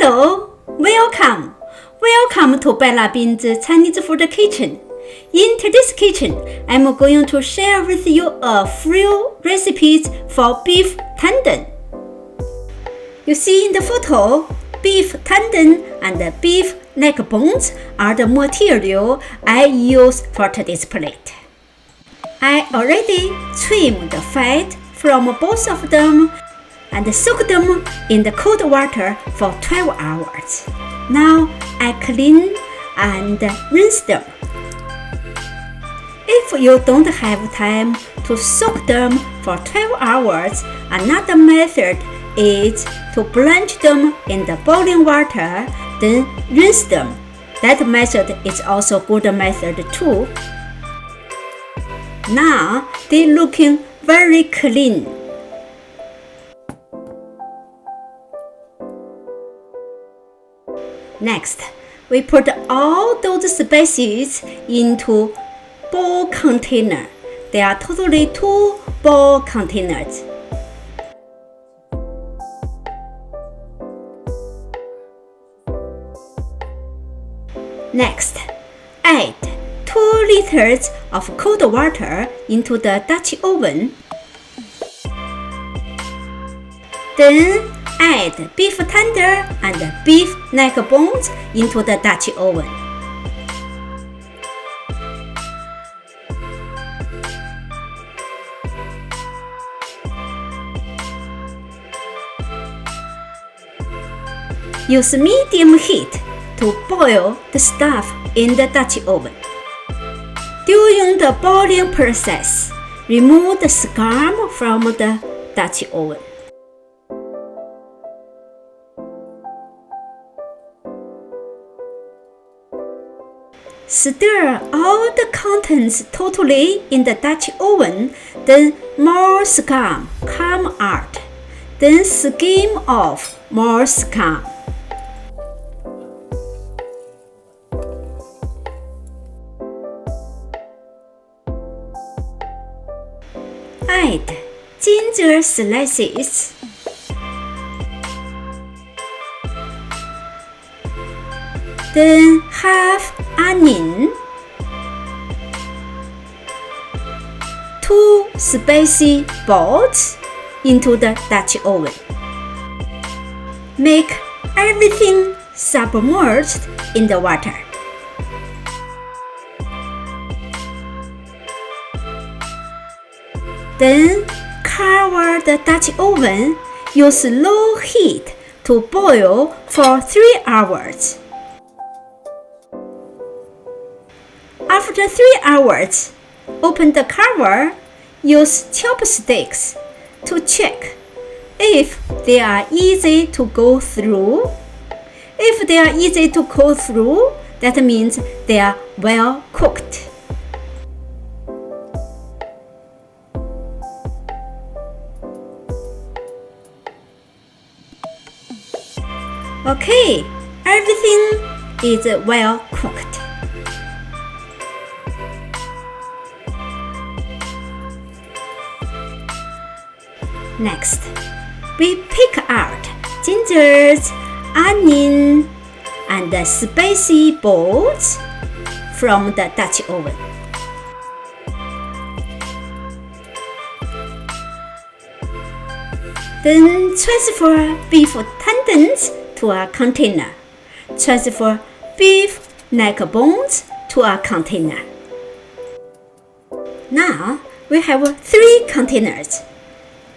Hello, welcome. Welcome to Bella Bin's Chinese Food Kitchen. In today's kitchen, I'm going to share with you a few recipes for beef tendon. You see in the photo, beef tendon and beef neck bones are the material I use for today's plate. I already trimmed the fat from both of them and soaked them in the cold water for 12 hours. Now I clean and rinse them. If you don't have time to soak them for 12 hours, another method is to blanch them in the boiling water, then rinse them. That method is also a good method too. Now they're looking very clean. Next, we put all those spices into bowl container. There are totally 2 bowl containers. Next, add 2 liters of cold water into the Dutch oven. Then add beef tender and beef neck bones into the Dutch oven. Use medium heat to boil the stuff in the Dutch oven. During the boiling process, remove the scum from the Dutch oven. Stir all the contents totally in the Dutch oven, then more scum come out. Then skim off more scum. Add ginger slices. Then half onion, 2 spicy balls into the Dutch oven. Make everything submerged in the water. Then cover the Dutch oven. Use low heat to boil for 3 hours. After 3 hours, open the cover. Use chopsticks to check if they are easy to go through. If they are easy to go through, that means they are well cooked. Okay, everything is well cooked. Next, we pick out gingers, onion, and the spicy balls from the Dutch oven. Then transfer beef tendons to a container. Transfer beef neck bones to a container. Now we have 3 containers: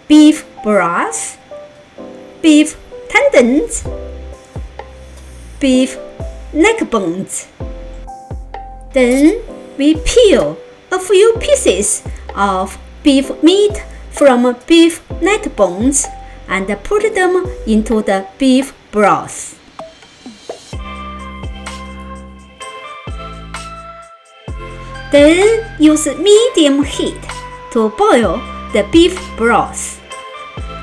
beef broth, beef tendons, beef neck bones. Then we peel a few pieces of beef meat from beef neck bones and put them into the beef broth. Then use medium heat to boil the beef broth.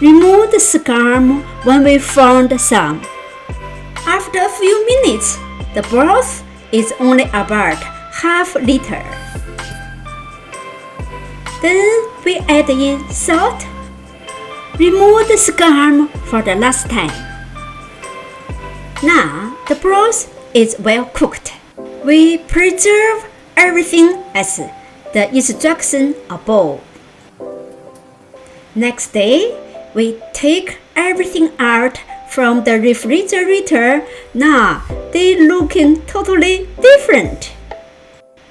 Remove the scum when we found some. After a few minutes, the broth is only about half liter. Then we add in salt. Remove the scum for the last time. Now the broth is well cooked. We preserve everything as the instruction above. Next day, we take everything out from the refrigerator. Now they looking totally different.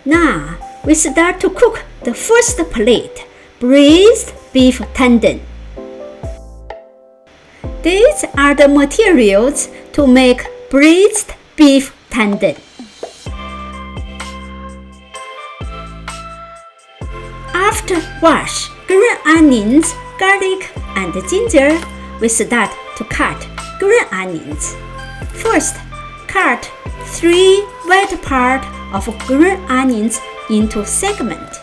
Now we start to cook the first plate, braised beef tendon. These are the materials to make braised beef tendon. After wash green onions, garlic, and ginger, we start to cut green onions. First, cut 3 wet parts of green onions into segments.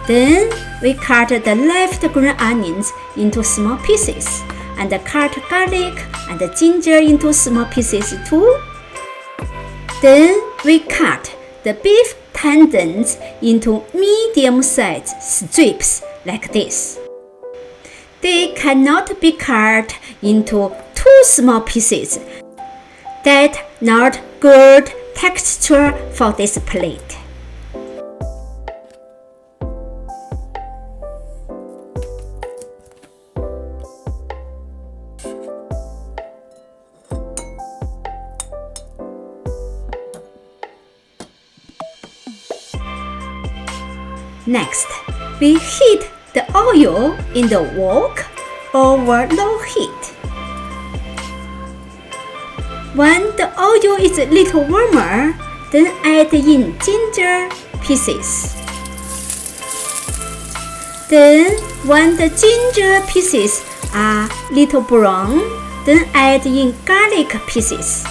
Then, we cut the left green onions into small pieces and cut garlic and ginger into small pieces too. Then, we cut the beef tendons into medium-sized strips like this. They cannot be cut into too small pieces. That's not good texture for this plate. Next, we heat the oil in the wok over low heat. When the oil is a little warmer, then add in ginger pieces. Then, when the ginger pieces are little brown, then add in garlic pieces.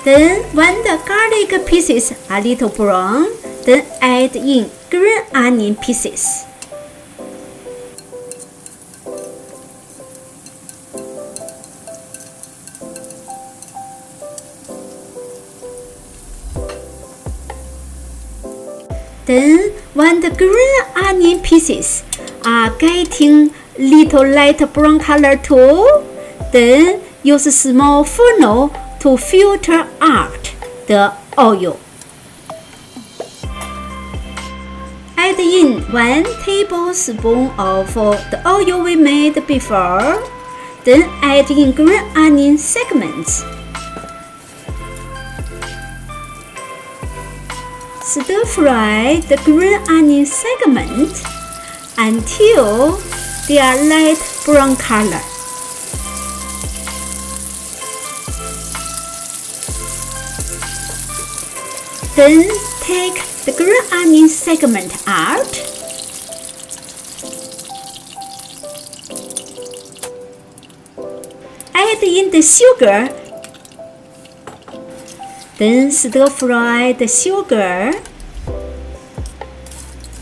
Then, when the garlic pieces are little brown, then add in green onion pieces. Then, when the green onion pieces are getting little light brown color too, then use a small funnel to filter out the oil. Add in 1 tablespoon of the oil we made before. Then add in green onion segments. Stir fry the green onion segment until they are light brown color. Then take the green onion segment out. Add in the sugar. Then stir fry the sugar.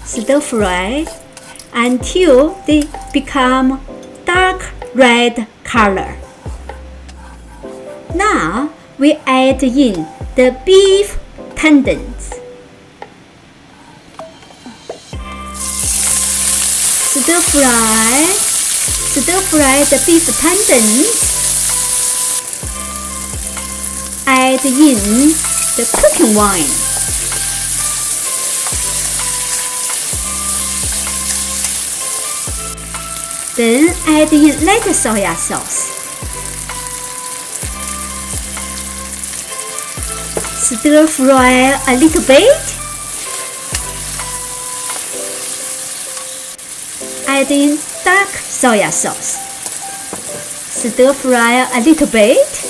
Stir fry until they become dark red color. Now we add in the beef tendons. Stir fry the beef tendons. Add in the cooking wine. Then add in light soya sauce. Stir fry a little bit. Add in dark soya sauce. Stir fry a little bit.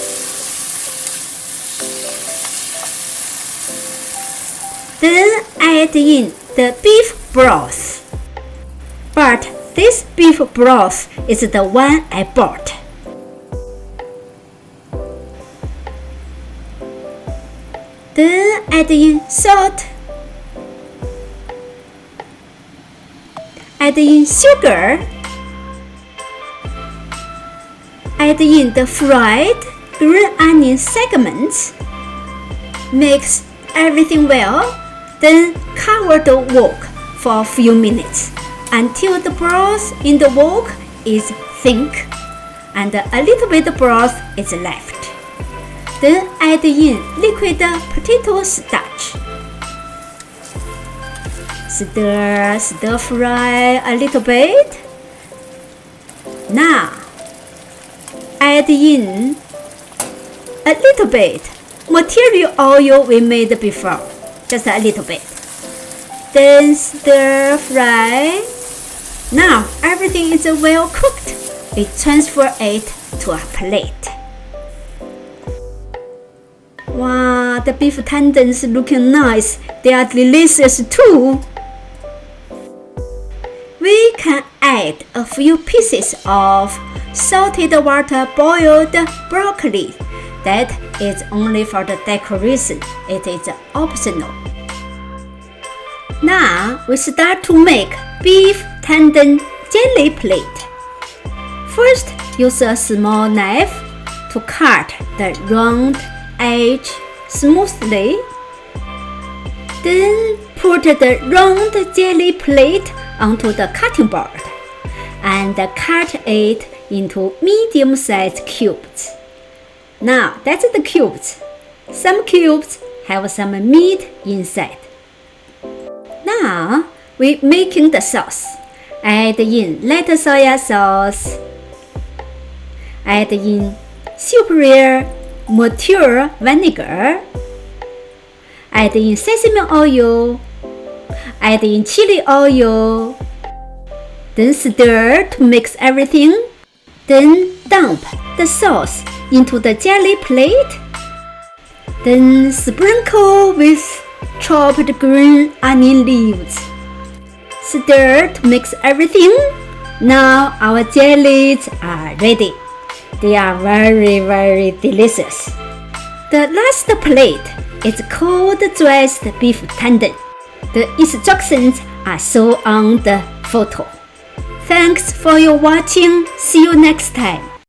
Then add in the beef broth. But this beef broth is the one I bought. Then add in salt. Add in sugar. Add in the fried green onion segments. Mix everything well. Then cover the wok for a few minutes until the broth in the wok is thick and a little bit of broth is left. Then add in liquid potato starch. Stir fry a little bit. Now, add in a little bit material oil we made before, just a little bit. Then stir fry. Now everything is well cooked. We transfer it to a plate. Wow, the beef tendons looking nice. They are delicious too. We can add a few pieces of salted water boiled broccoli. That is only for the decoration. It is optional. Now we start to make beef tendon jelly plate. First, use a small knife to cut the round edge smoothly. Then put the round jelly plate onto the cutting board and cut it into medium-sized cubes. Now that's the cubes. Some cubes have some meat inside. Now we're making the sauce. Add in light soya sauce. Add in superior mature vinegar. Add in sesame oil. Add in chili oil. Then stir to mix everything. Then dump the sauce into the jelly plate. Then sprinkle with chopped green onion leaves. Stir to mix everything. Now our jellies are ready. They are very delicious. The last plate is called Braised Beef Tendon. The instructions are shown on the photo. Thanks for your watching. See you next time.